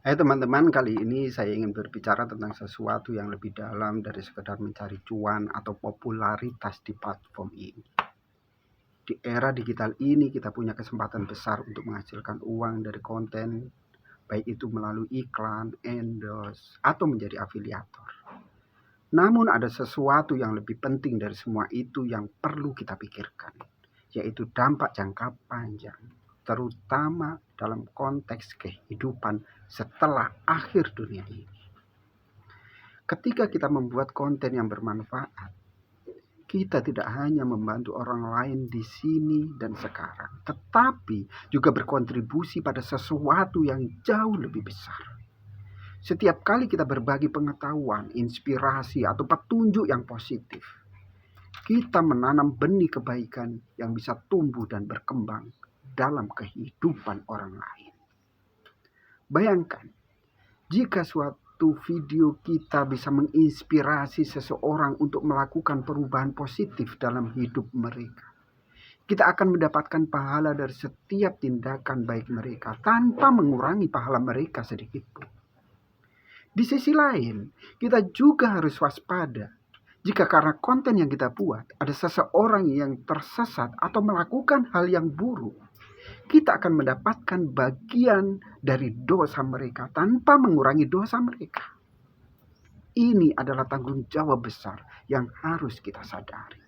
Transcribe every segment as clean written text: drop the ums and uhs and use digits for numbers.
Hai teman-teman, kali ini saya ingin berbicara tentang sesuatu yang lebih dalam dari sekedar mencari cuan atau popularitas di platform ini. Di era digital ini kita punya kesempatan besar untuk menghasilkan uang dari konten, baik itu melalui iklan, endorse, atau menjadi afiliator. Namun ada sesuatu yang lebih penting dari semua itu yang perlu kita pikirkan, yaitu dampak jangka panjang, terutama dalam konteks kehidupan setelah akhir dunia ini. Ketika kita membuat konten yang bermanfaat, kita tidak hanya membantu orang lain di sini dan sekarang, tetapi juga berkontribusi pada sesuatu yang jauh lebih besar. Setiap kali kita berbagi pengetahuan, inspirasi, atau petunjuk yang positif, kita menanam benih kebaikan yang bisa tumbuh dan berkembang dalam kehidupan orang lain. Bayangkan, jika suatu video kita bisa menginspirasi seseorang untuk melakukan perubahan positif dalam hidup mereka, kita akan mendapatkan pahala dari setiap tindakan baik mereka tanpa mengurangi pahala mereka sedikit pun. Di sisi lain, kita juga harus waspada jika karena konten yang kita buat ada seseorang yang tersesat atau melakukan hal yang buruk. Kita akan mendapatkan bagian dari dosa mereka tanpa mengurangi dosa mereka. Ini adalah tanggung jawab besar yang harus kita sadari.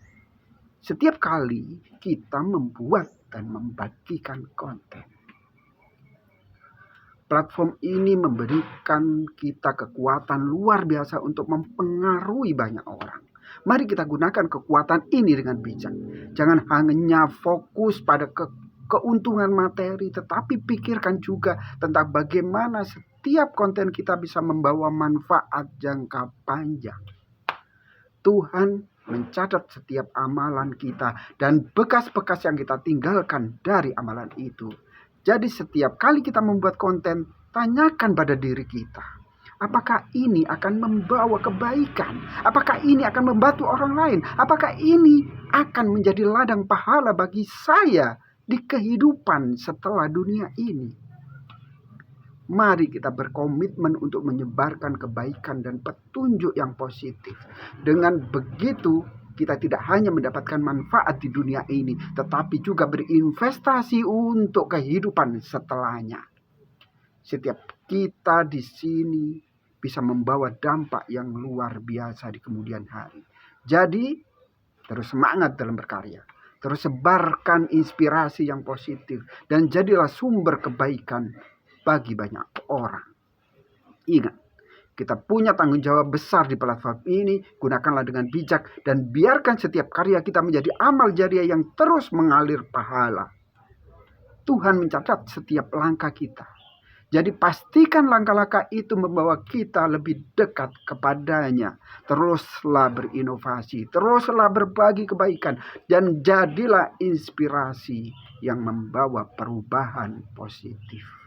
Setiap kali kita membuat dan membagikan konten, platform ini memberikan kita kekuatan luar biasa untuk mempengaruhi banyak orang. Mari kita gunakan kekuatan ini dengan bijak. Jangan hanya fokus pada keuntungan materi, tetapi pikirkan juga tentang bagaimana setiap konten kita bisa membawa manfaat jangka panjang. Tuhan mencatat setiap amalan kita dan bekas-bekas yang kita tinggalkan dari amalan itu. Jadi setiap kali kita membuat konten, tanyakan pada diri kita, apakah ini akan membawa kebaikan? Apakah ini akan membantu orang lain? Apakah ini akan menjadi ladang pahala bagi saya di kehidupan setelah dunia ini? Mari kita berkomitmen untuk menyebarkan kebaikan dan petunjuk yang positif. Dengan begitu, kita tidak hanya mendapatkan manfaat di dunia ini, tetapi juga berinvestasi untuk kehidupan setelahnya. Setiap kita di sini bisa membawa dampak yang luar biasa di kemudian hari. Jadi, terus semangat dalam berkarya. Terus sebarkan inspirasi yang positif. Dan jadilah sumber kebaikan bagi banyak orang. Ingat, kita punya tanggung jawab besar di platform ini. Gunakanlah dengan bijak dan biarkan setiap karya kita menjadi amal jariah yang terus mengalir pahala. Tuhan mencatat setiap langkah kita. Jadi pastikan langkah-langkah itu membawa kita lebih dekat kepadanya. Teruslah berinovasi, teruslah berbagi kebaikan, dan jadilah inspirasi yang membawa perubahan positif.